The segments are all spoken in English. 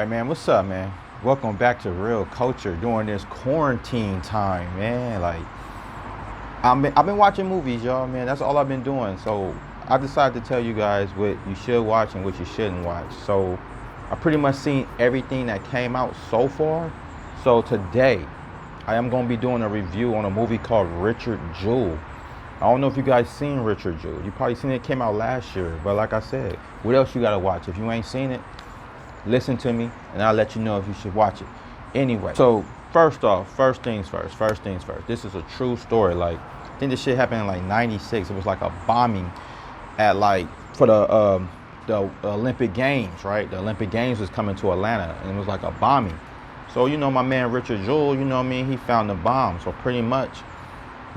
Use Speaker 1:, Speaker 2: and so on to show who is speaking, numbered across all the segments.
Speaker 1: right, man. What's up, man? Welcome back to Real Culture during this quarantine time, man. I've been watching movies, y'all, man. That's all I've been doing. So I decided to tell you guys what you should watch and what you shouldn't watch. So I pretty much seen everything that came out so far. So today I am gonna be doing a review on a movie called Richard Jewell. I don't know if you guys seen Richard Jewell. You probably seen it came out last year, but like I said, what else you gotta watch? If you ain't seen it, listen to me and I'll let you know if you should watch it. Anyway, so first off, first things first. This is a true story. Like, I think this shit happened in like '96. It was like a bombing at for the Olympic Games, right? The Olympic Games was coming to Atlanta and it was like a bombing. So, my man Richard Jewell, you know what I mean, he found the bomb. So pretty much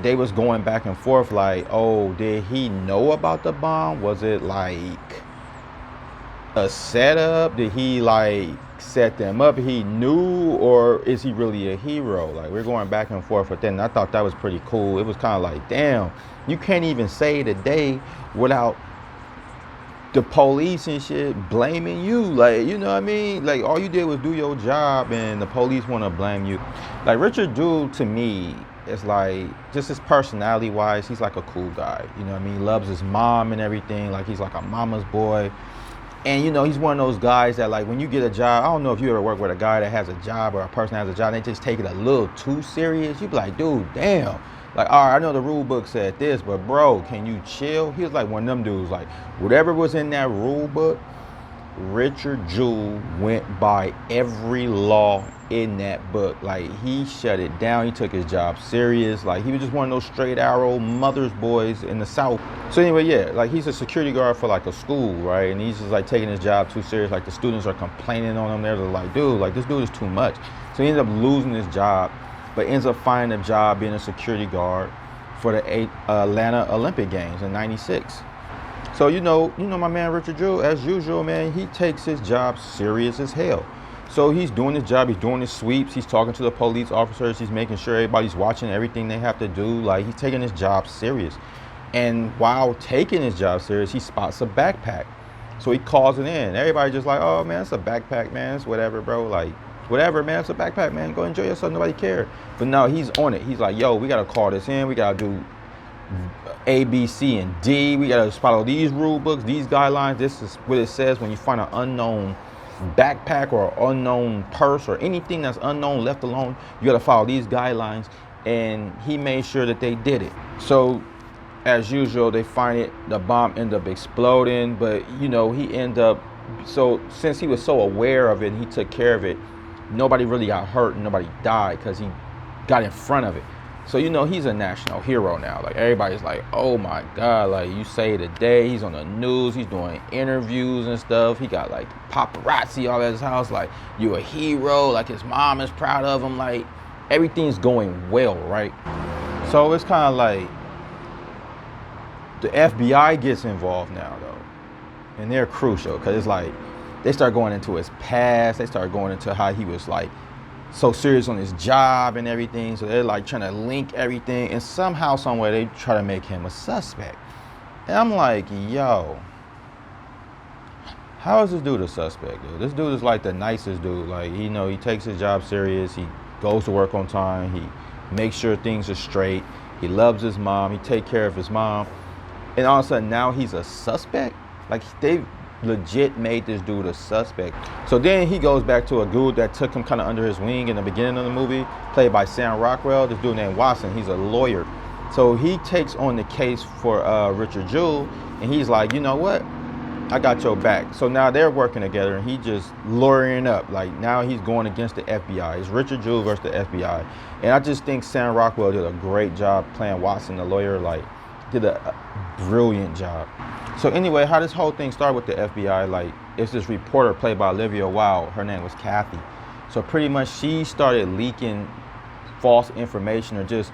Speaker 1: they was going back and forth like, oh, did he know about the bomb? Was it like a setup? Did he like set them up? He knew, or is he really a hero? Like, we're going back and forth with that, and I thought that was pretty cool. It was kind of like, damn, you can't even say today without the police and shit blaming you. Like, you know what I mean? Like, all you did was do your job and the police want to blame you. Like, Richard Jewell, to me, is like, just his personality wise, he's like a cool guy. You know what I mean? He loves his mom and everything. Like, he's like a mama's boy. And he's one of those guys that, like, when you get a job, I don't know if you ever work with a guy that has a job or a person that has a job, they just take it a little too serious. You be like, dude, damn. Like, all right, I know the rule book said this, but bro, can you chill? He was like one of them dudes, like, whatever was in that rule book, Richard Jewell went by every law in that book. Like, he shut it down. He took his job serious. Like, he was just one of those straight arrow mother's boys in the South. So anyway, yeah, like, he's a security guard for like a school, right? And he's just like taking his job too serious. Like, the students are complaining on him. They're like, dude, like, this dude is too much. So he ends up losing his job, but ends up finding a job being a security guard for the Atlanta Olympic Games in '96. So you know my man Richard Jewell, as usual, man, he takes his job serious as hell. So he's doing his job, he's doing his sweeps, he's talking to the police officers, he's making sure everybody's watching everything they have to do. Like, he's taking his job serious. And while taking his job serious, he spots a backpack. So he calls it in. Everybody just like, oh man, it's a backpack, man, it's whatever, bro. Like, whatever, man, it's a backpack, man, go enjoy yourself, nobody cares. But no, he's on it. He's like, yo, we gotta call this in, we gotta do A, B, C, and D. We gotta follow these rule books, these guidelines. This is what it says when you find an unknown backpack or unknown purse or anything that's unknown left alone. You gotta follow these guidelines, and he made sure that they did it. So as usual, they find it, the bomb end up exploding, but he end up, so since he was so aware of it and he took care of it, nobody really got hurt and nobody died because he got in front of it. So, he's a national hero now. Like, everybody's like, oh my God, like, you say today, he's on the news, he's doing interviews and stuff. He got like paparazzi all at his house, like, you a hero, like his mom is proud of him, like, everything's going well, right? So it's kind of like the FBI gets involved now, though. And they're crucial because it's like, they start going into his past, they start going into how he was like so serious on his job and everything. So they're like trying to link everything, and somehow, some way, they try to make him a suspect. And I'm like, yo, how is this dude a suspect, dude? This dude is like the nicest dude. Like, he takes his job serious, he goes to work on time, he makes sure things are straight, he loves his mom, he take care of his mom, and all of a sudden now he's a suspect? Like, they legit made this dude a suspect. So then he goes back to a dude that took him kind of under his wing in the beginning of the movie, played by Sam Rockwell, this dude named Watson. He's a lawyer. So he takes on the case for Richard Jewell, and he's like, you know what, I got your back. So now they're working together, and he just lawyering up. Like, now he's going against the FBI. It's Richard Jewell versus the FBI. And I just think Sam Rockwell did a great job playing Watson, the lawyer. Like, did a brilliant job. So anyway, how this whole thing started with the FBI, like, it's this reporter played by Olivia Wilde. Her name was Kathy. So pretty much she started leaking false information or just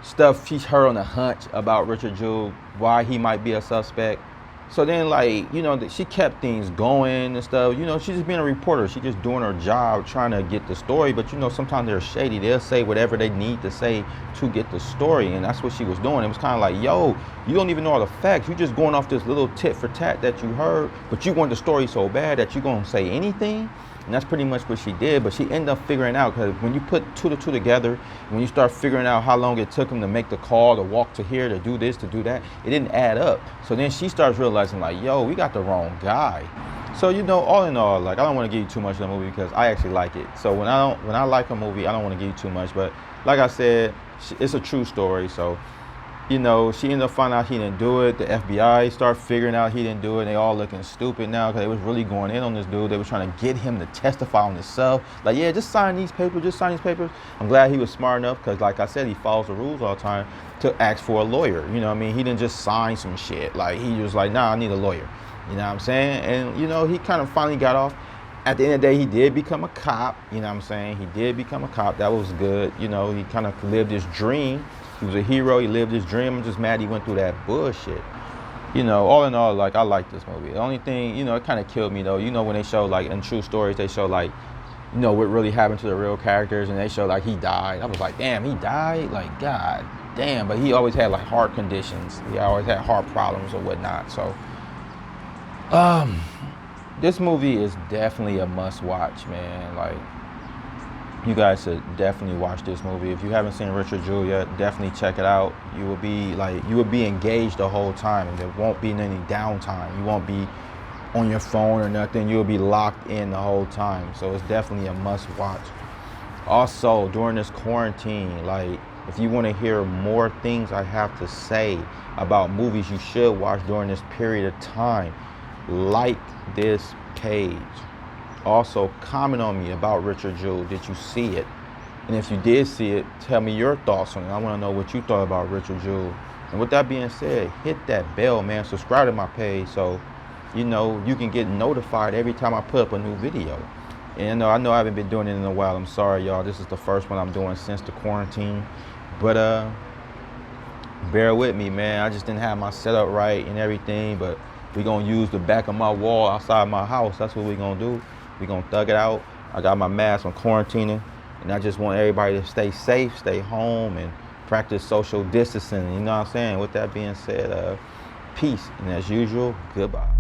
Speaker 1: stuff she's heard on a hunch about Richard Jewell, why he might be a suspect. So then, like, she kept things going and stuff. She's just being a reporter. She's just doing her job, trying to get the story. But, sometimes they're shady. They'll say whatever they need to say to get the story. And that's what she was doing. It was kind of like, yo, you don't even know all the facts. You're just going off this little tit for tat that you heard. But you want the story so bad that you're going to say anything. And that's pretty much what she did. But she ended up figuring out, because when you put two to two together, when you start figuring out how long it took him to make the call, to walk to here, to do this, to do that, it didn't add up. So then she starts realizing, like, yo, we got the wrong guy. So, you know, all in all, like, I don't want to give you too much of the movie because I actually like it. So when I like a movie, I don't want to give you too much. But like I said, it's a true story. So, you know, she ended up finding out he didn't do it. The FBI started figuring out he didn't do it. And they all looking stupid now because they was really going in on this dude. They were trying to get him to testify on himself. Like, yeah, just sign these papers, just sign these papers. I'm glad he was smart enough because, like I said, he follows the rules all the time to ask for a lawyer. You know what I mean? He didn't just sign some shit. Like, he was like, nah, I need a lawyer. You know what I'm saying? And, you know, he kind of finally got off. At the end of the day, he did become a cop. You know what I'm saying? He did become a cop. That was good. You know, he kind of lived his dream. He was a hero. He lived his dream. I'm just mad he went through that bullshit. You know, all in all, like, I like this movie. The only thing, you know, it kind of killed me, though. You know, when they show, like, in true stories, they show, like, you know, what really happened to the real characters, and they show, like, he died. I was like, damn, he died? Like, God damn. But he always had, like, heart conditions. He always had heart problems or whatnot. So, this movie is definitely a must-watch, man. Like, you guys should definitely watch this movie. If you haven't seen Richard Jewell yet, definitely check it out. You will be engaged the whole time, and there won't be any downtime. You won't be on your phone or nothing. You'll be locked in the whole time. So it's definitely a must-watch. Also, during this quarantine, like, if you want to hear more things I have to say about movies you should watch during this period of time, like this page. Also, comment on me about Richard Jewell. Did you see it? And if you did see it, tell me your thoughts on it. I want to know what you thought about Richard Jewell. And with that being said, hit that bell, man. Subscribe to my page so, you know, you can get notified every time I put up a new video. And I know I haven't been doing it in a while. I'm sorry, y'all. This is the first one I'm doing since the quarantine. But bear with me, man. I just didn't have my setup right and everything. But we're going to use the back of my wall outside my house. That's what we're going to do. We're going to thug it out. I got my mask. I'm quarantining. And I just want everybody to stay safe, stay home, and practice social distancing. You know what I'm saying? With that being said, peace. And as usual, goodbye.